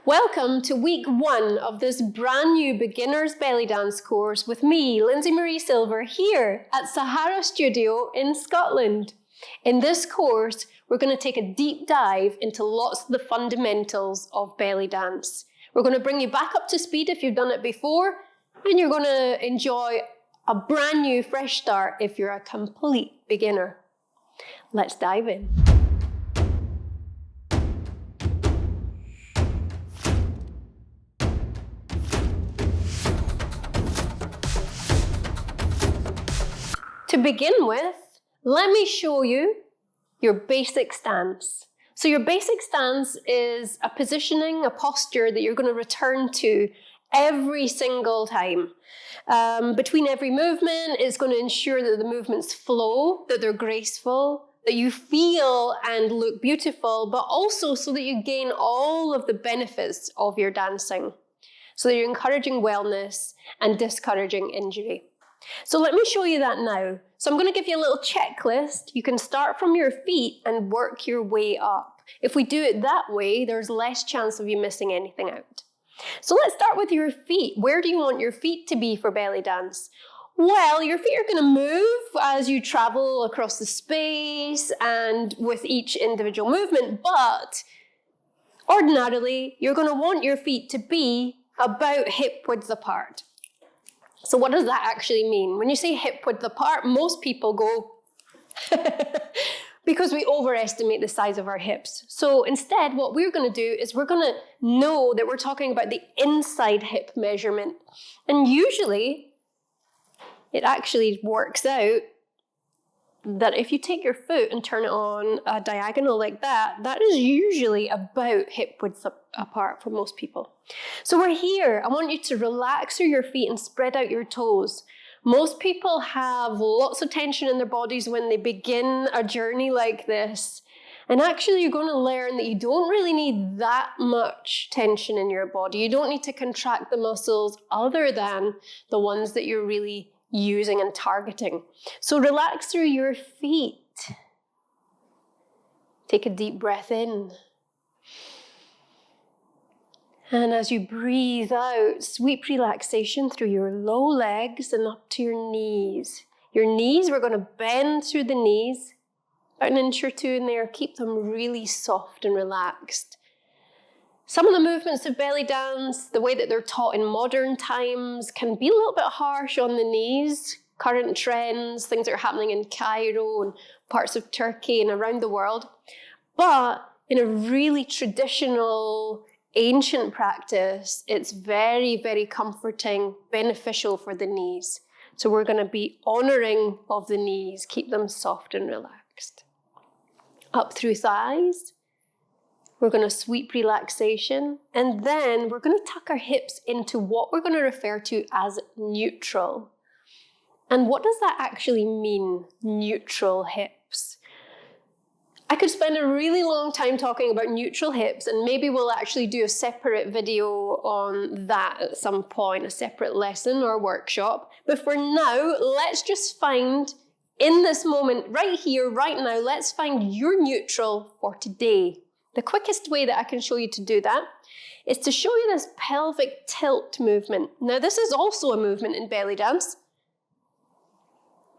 Welcome to week 1 of this brand new beginner's belly dance course with me, Lindsey Marie Silver, here at Sahara Studio in Scotland. In this course, we're going to take a deep dive into lots of the fundamentals of belly dance. We're going to bring you back up to speed if you've done it before, and you're going to enjoy a brand new fresh start if you're a complete beginner. Let's dive in. To begin with, let me show you your basic stance. So your basic stance is a positioning, a posture that you're going to return to every single time. Between every movement, it's going to ensure that the movements flow, that they're graceful, that you feel and look beautiful, but also so that you gain all of the benefits of your dancing. So that you're encouraging wellness and discouraging injury. So let me show you that now. So I'm going to give you a little checklist. You can start from your feet and work your way up. If we do it that way, there's less chance of you missing anything out. So let's start with your feet. Where do you want your feet to be for belly dance? Well, your feet are going to move as you travel across the space and with each individual movement, but ordinarily, you're going to want your feet to be about hip width apart. So what does that actually mean? When you say hip width apart, most people go because we overestimate the size of our hips. So instead, what we're going to do is we're going to know that we're talking about the inside hip measurement. And usually, it actually works out that if you take your foot and turn it on a diagonal like that, that is usually about hip width apart for most people. So we're here. I want you to relax through your feet and spread out your toes. Most people have lots of tension in their bodies when they begin a journey like this. And actually, you're going to learn that you don't really need that much tension in your body. You don't need to contract the muscles other than the ones that you're really using and targeting. So relax through your feet. Take a deep breath in. And as you breathe out, sweep relaxation through your low legs and up to your knees. Your knees, we're going to bend through the knees, about an inch or two in there. Keep them really soft and relaxed. Some of the movements of belly dance, the way that they're taught in modern times, can be a little bit harsh on the knees. Current trends, things that are happening in Cairo and parts of Turkey and around the world. But in a really traditional, ancient practice, it's very, very comforting, beneficial for the knees. So we're going to be honoring of the knees, keep them soft and relaxed. Up through thighs. We're going to sweep relaxation, and then we're going to tuck our hips into what we're going to refer to as neutral. And what does that actually mean, neutral hips? I could spend a really long time talking about neutral hips, and maybe we'll actually do a separate video on that at some point, a separate lesson or workshop. But for now, let's just find, in this moment, right here, right now, let's find your neutral for today. The quickest way that I can show you to do that is to show you this pelvic tilt movement. Now, this is also a movement in belly dance,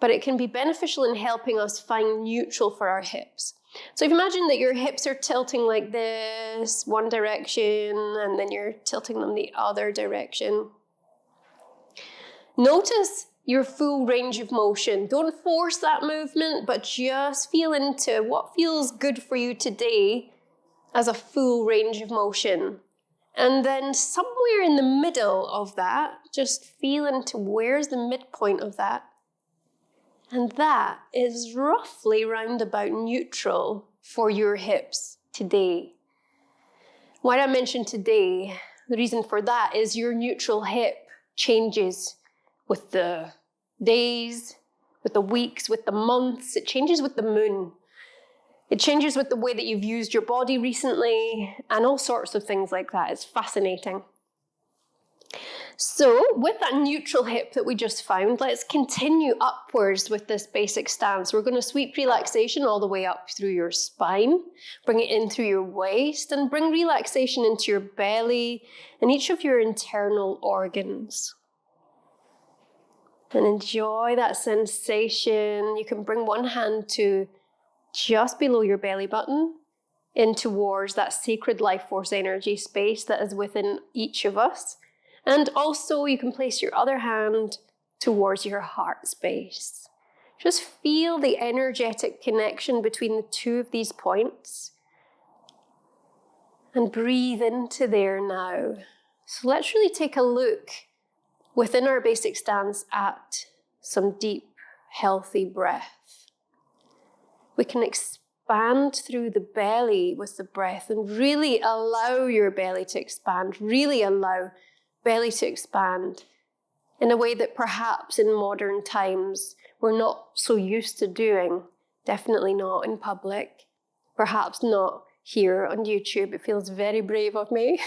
but it can be beneficial in helping us find neutral for our hips. So if you imagine that your hips are tilting like this, one direction, and then you're tilting them the other direction. Notice your full range of motion. Don't force that movement, but just feel into what feels good for you today as a full range of motion. And then somewhere in the middle of that, just feel into where's the midpoint of that. And that is roughly round about neutral for your hips today. Why did I mention today? The reason for that is your neutral hip changes with the days, with the weeks, with the months. It changes with the moon. It changes with the way that you've used your body recently and all sorts of things like that. It's fascinating. So with that neutral hip that we just found, let's continue upwards with this basic stance. We're going to sweep relaxation all the way up through your spine, bring it in through your waist, and bring relaxation into your belly and each of your internal organs. And enjoy that sensation. You can bring one hand to just below your belly button, in towards that sacred life force energy space that is within each of us. And also you can place your other hand towards your heart space. Just feel the energetic connection between the two of these points. And breathe into there now. So let's really take a look within our basic stance at some deep, healthy breath. We can expand through the belly with the breath and really allow your belly to expand, really allow belly to expand in a way that perhaps in modern times we're not so used to doing. Definitely not in public, perhaps not here on YouTube. It feels very brave of me.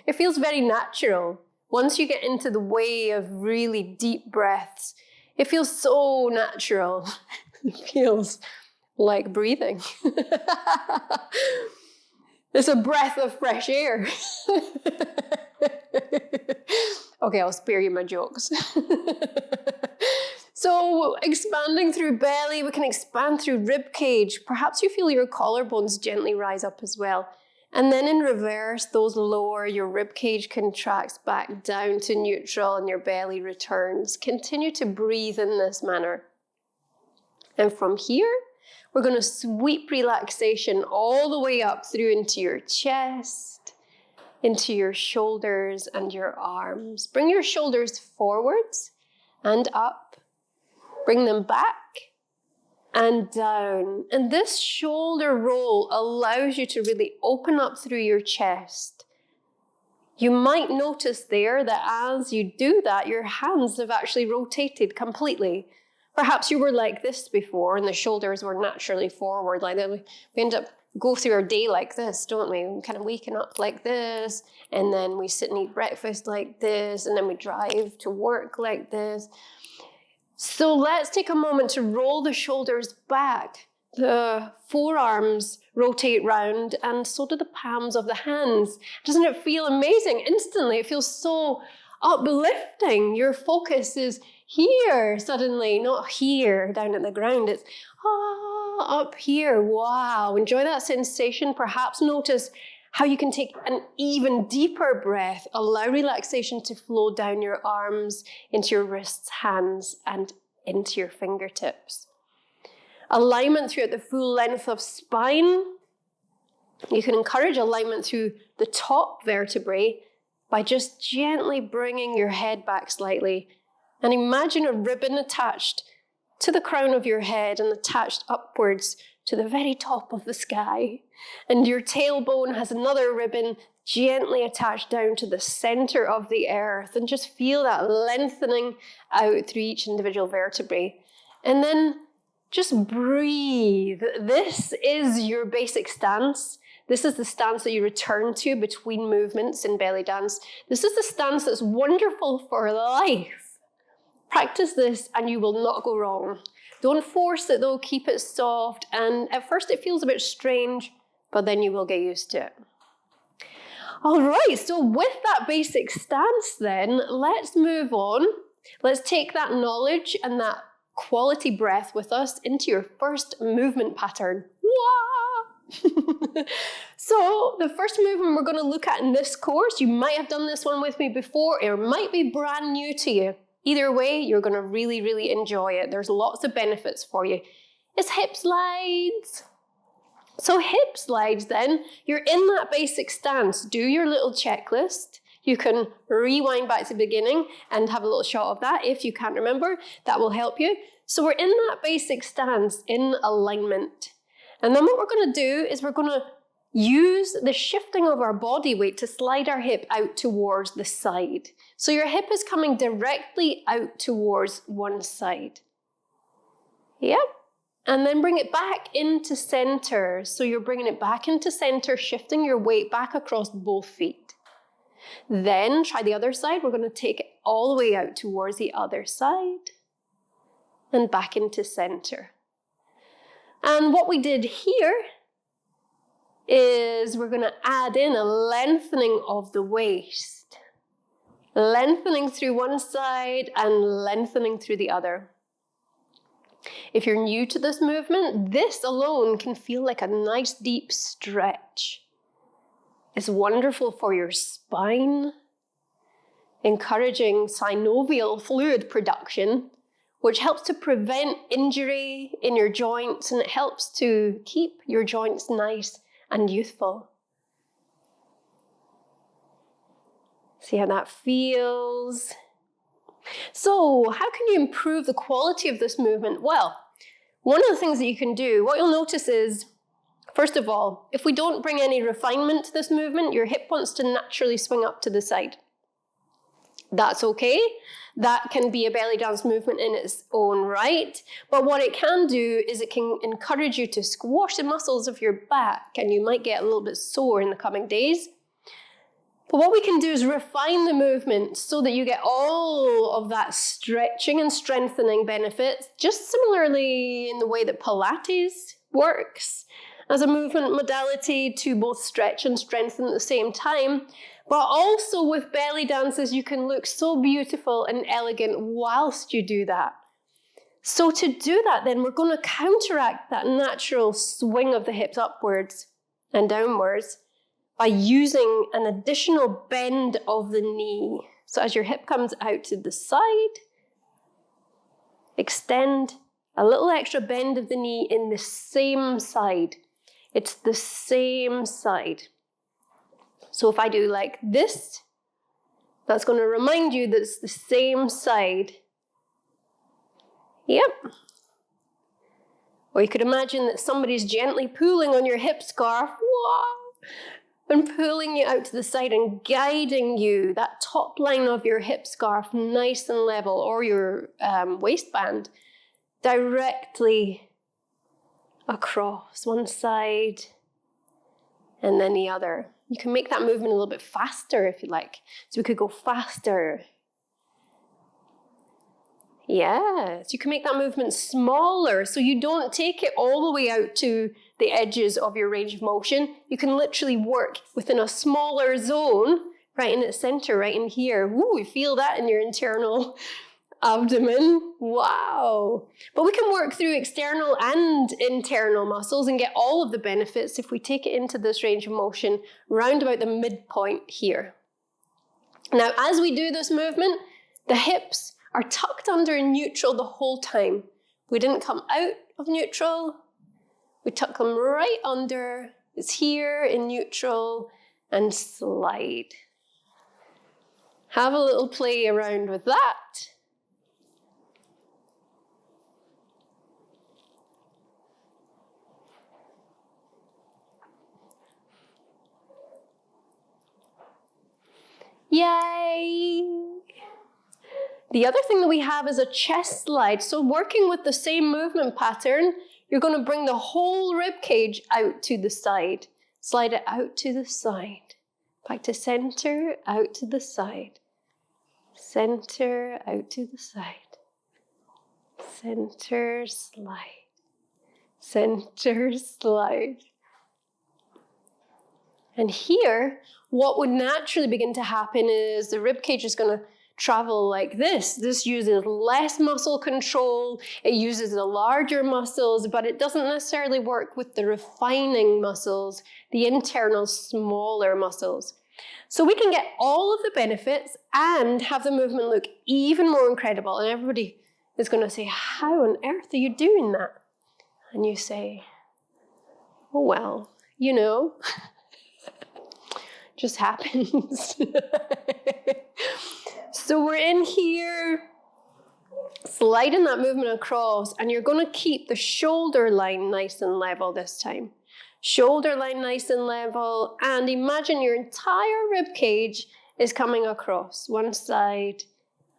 It feels very natural. Once you get into the way of really deep breaths, it feels so natural. It feels like breathing. It's a breath of fresh air. Okay, I'll spare you my jokes. So expanding through belly, we can expand through rib cage. Perhaps you feel your collarbones gently rise up as well. And then in reverse, those lower, your rib cage contracts back down to neutral and your belly returns. Continue to breathe in this manner. And from here, we're going to sweep relaxation all the way up through into your chest, into your shoulders and your arms. Bring your shoulders forwards and up. Bring them back and down. And this shoulder roll allows you to really open up through your chest. You might notice there that as you do that, your hands have actually rotated completely. Perhaps you were like this before and the shoulders were naturally forward like that. We end up go through our day like this, don't we? We're kind of waking up like this, and then we sit and eat breakfast like this, and then we drive to work like this. So let's take a moment to roll the shoulders back. The forearms rotate round, and so do the palms of the hands. Doesn't it feel amazing? Instantly, it feels so uplifting. Your focus is here suddenly, not here down at the ground. It's up here. Wow. Enjoy that sensation. Perhaps notice how you can take an even deeper breath. Allow relaxation to flow down your arms, into your wrists, hands, and into your fingertips. Alignment throughout the full length of spine. You can encourage alignment through the top vertebrae by just gently bringing your head back slightly. And imagine a ribbon attached to the crown of your head and attached upwards to the very top of the sky. And your tailbone has another ribbon gently attached down to the center of the earth. And just feel that lengthening out through each individual vertebrae. And then just breathe. This is your basic stance. This is the stance that you return to between movements in belly dance. This is the stance that's wonderful for life. Practice this and you will not go wrong. Don't force it though, keep it soft. And at first it feels a bit strange, but then you will get used to it. All right, so with that basic stance then, let's move on. Let's take that knowledge and that quality breath with us into your first movement pattern. So the first movement we're going to look at in this course, you might have done this one with me before, or it might be brand new to you. Either way, you're going to really, really enjoy it. There's lots of benefits for you. It's hip slides. So hip slides then, you're in that basic stance. Do your little checklist. You can rewind back to the beginning and have a little shot of that if you can't remember. That will help you. So we're in that basic stance in alignment. And then what we're going to do is we're going to use the shifting of our body weight to slide our hip out towards the side. So your hip is coming directly out towards one side. Yep. And then bring it back into center. So you're bringing it back into center, shifting your weight back across both feet. Then try the other side. We're going to take it all the way out towards the other side and back into center. And what we did here is we're going to add in a lengthening of the waist. Lengthening through one side and lengthening through the other. If you're new to this movement, this alone can feel like a nice deep stretch. It's wonderful for your spine, encouraging synovial fluid production, which helps to prevent injury in your joints, and it helps to keep your joints nice and youthful. See how that feels? So, how can you improve the quality of this movement? Well, one of the things that you can do, what you'll notice is, first of all, if we don't bring any refinement to this movement, your hip wants to naturally swing up to the side. That's okay. That can be a belly dance movement in its own right. But what it can do is it can encourage you to squash the muscles of your back, and you might get a little bit sore in the coming days. But what we can do is refine the movement so that you get all of that stretching and strengthening benefits, just similarly in the way that Pilates works as a movement modality to both stretch and strengthen at the same time. But also with belly dances, you can look so beautiful and elegant whilst you do that. So to do that, then we're going to counteract that natural swing of the hips upwards and downwards by using an additional bend of the knee. So as your hip comes out to the side, extend a little extra bend of the knee in the same side. It's the same side. So if I do like this, that's going to remind you that it's the same side. Yep. Or you could imagine that somebody's gently pulling on your hip scarf. Wow. And pulling you out to the side and guiding you, that top line of your hip scarf nice and level, or your waistband, directly across one side and then the other. You can make that movement a little bit faster if you like. So we could go faster. Yes, you can make that movement smaller so you don't take it all the way out to the edges of your range of motion. You can literally work within a smaller zone, right in its center, right in here. Woo, you feel that in your internal abdomen. Wow. But we can work through external and internal muscles and get all of the benefits if we take it into this range of motion round about the midpoint here. Now, as we do this movement, the hips are tucked under in neutral the whole time. We didn't come out of neutral. We tuck them right under. It's here in neutral and slide. Have a little play around with that. Yay! The other thing that we have is a chest slide. So working with the same movement pattern, you're going to bring the whole rib cage out to the side. Slide it out to the side. Back to center, out to the side. Center, out to the side. Center, slide. Center, slide. And here, what would naturally begin to happen is the rib cage is going to travel like this. This uses less muscle control, it uses the larger muscles, but it doesn't necessarily work with the refining muscles, the internal smaller muscles. So we can get all of the benefits and have the movement look even more incredible. And everybody is going to say, how on earth are you doing that? And you say, oh well, you know, just happens. So we're in here, sliding that movement across, and you're going to keep the shoulder line nice and level this time. Shoulder line nice and level, and imagine your entire rib cage is coming across one side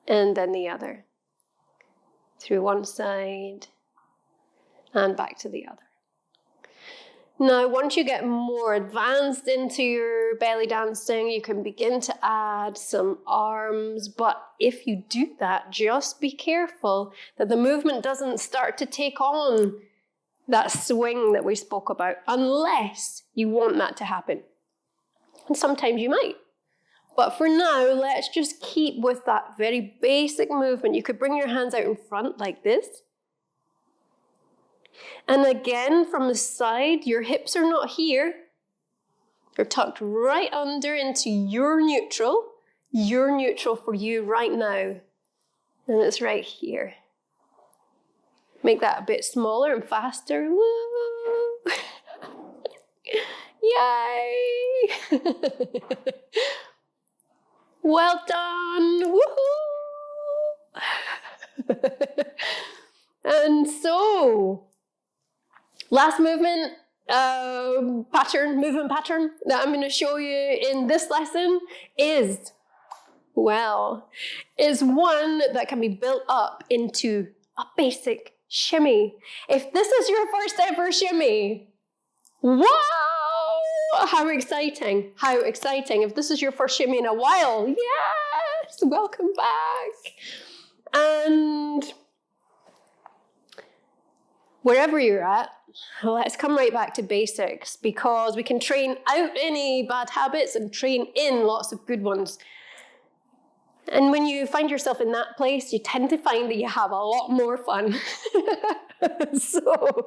and then the other. Through one side and back to the other. Now, once you get more advanced into your belly dancing, you can begin to add some arms. But if you do that, just be careful that the movement doesn't start to take on that swing that we spoke about, unless you want that to happen. And sometimes you might. But for now, let's just keep with that very basic movement. You could bring your hands out in front like this. And again, from the side, your hips are not here. They're tucked right under into your neutral for you right now. And it's right here. Make that a bit smaller and faster. Woo! Yay! Well done! Woohoo! And so, last movement pattern that I'm going to show you in this lesson is one that can be built up into a basic shimmy. If this is your first ever shimmy, wow! How exciting! How exciting! If this is your first shimmy in a while, yes! Welcome back! And wherever you're at, let's come right back to basics, because we can train out any bad habits and train in lots of good ones. And when you find yourself in that place, you tend to find that you have a lot more fun. So,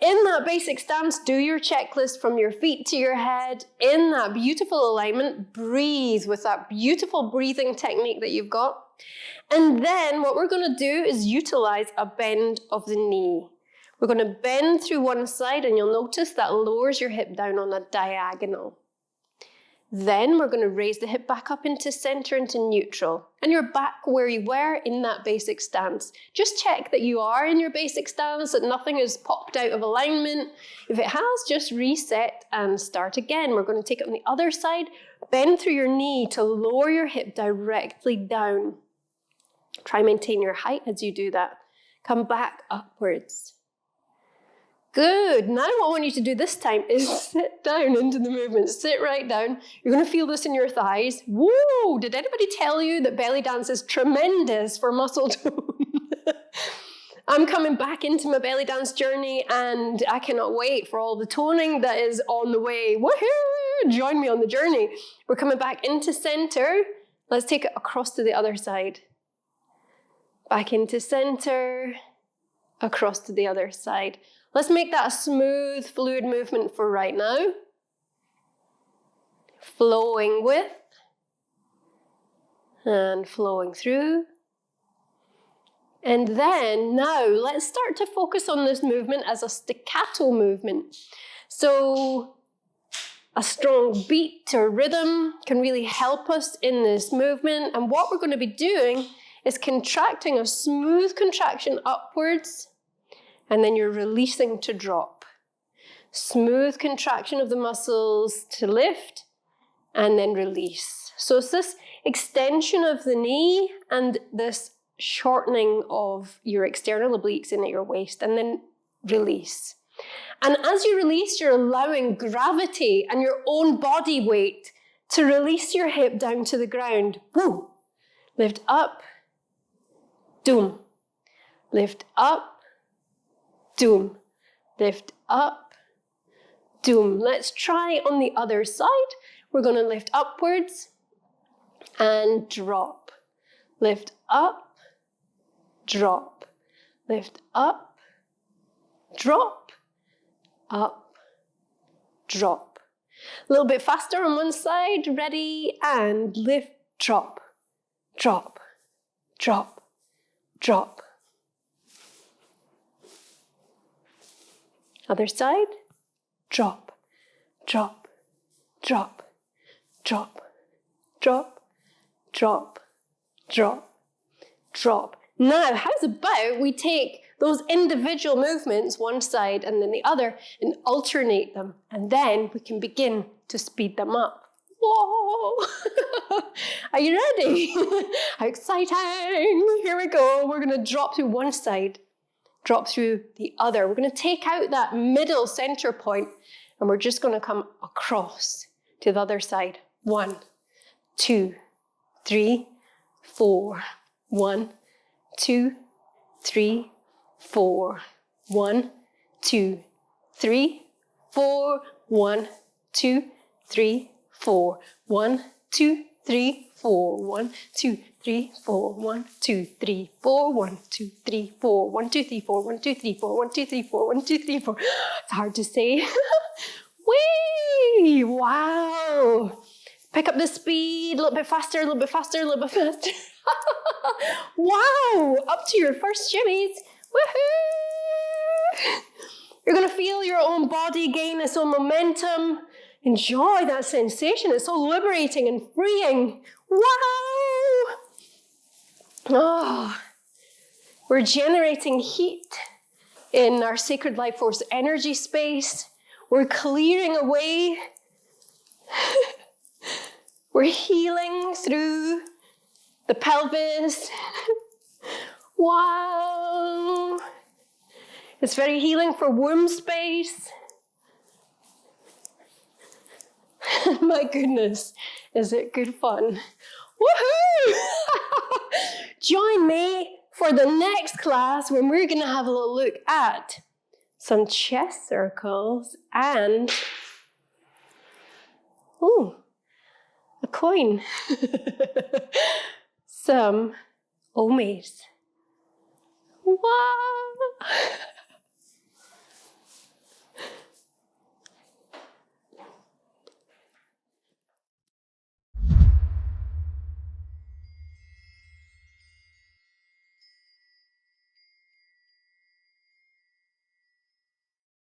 in that basic stance, do your checklist from your feet to your head. In that beautiful alignment, breathe with that beautiful breathing technique that you've got. And then what we're going to do is utilize a bend of the knee. We're going to bend through one side, and you'll notice that lowers your hip down on a diagonal. Then we're going to raise the hip back up into center, into neutral. And you're back where you were in that basic stance. Just check that you are in your basic stance, that nothing has popped out of alignment. If it has, just reset and start again. We're going to take it on the other side. Bend through your knee to lower your hip directly down. Try and maintain your height as you do that. Come back upwards. Good. Now what I want you to do this time is sit down into the movement. Sit right down. You're going to feel this in your thighs. Whoa! Did anybody tell you that belly dance is tremendous for muscle tone? I'm coming back into my belly dance journey, and I cannot wait for all the toning that is on the way. Woohoo! Join me on the journey. We're coming back into center. Let's take it across to the other side. Back into center, across to the other side. Let's make that a smooth, fluid movement for right now. Flowing with and flowing through. And then now let's start to focus on this movement as a staccato movement. So a strong beat or rhythm can really help us in this movement. And what we're going to be doing is contracting a smooth contraction upwards. And then you're releasing to drop. Smooth contraction of the muscles to lift and then release. So it's this extension of the knee and this shortening of your external obliques in at your waist, and then release. And as you release, you're allowing gravity and your own body weight to release your hip down to the ground. Woo! Lift up, doom. Lift up, doom. Lift up, doom. Let's try on the other side. We're going to lift upwards and drop. Lift up, drop. Lift up, drop, up, drop. A little bit faster on one side. Ready? And lift, drop, drop, drop, drop. Other side, drop, drop, drop, drop, drop, drop, drop, drop. Now, how's about we take those individual movements, one side and then the other, and alternate them, and then we can begin to speed them up. Whoa! Are you ready? How exciting! Here we go. We're going to drop to one side. drop through the other. We're going to take out that middle center point and we're just going to come across to the other side. 1, 2, 3, 4. 1, 2, 3, 4. 1, 2, 3, 4. 1, 2, 3, 4. 1, 2, 3, 4. 1, 2, 3, 4. 1, 2, 3, 4. 1, 2, 3, 4. 1, 2, 3, 4. 1, 2, 3, 4. 1, 2, 3, 4. 1, 2, 3, 4. It's hard to say. Whee! Wow! Pick up the speed, a little bit faster, a little bit faster, a little bit faster. Wow! Up to your first shimmies. Woohoo! You're going to feel your own body gain its own momentum. Enjoy that sensation. It's so liberating and freeing. Wow! Oh, we're generating heat in our sacred life force energy space. We're clearing away. We're healing through the pelvis. Wow. It's very healing for womb space. My goodness, is it good fun? Woohoo! Join me for the next class when we're going to have a little look at some chest circles and a coin. Some omis. Wow!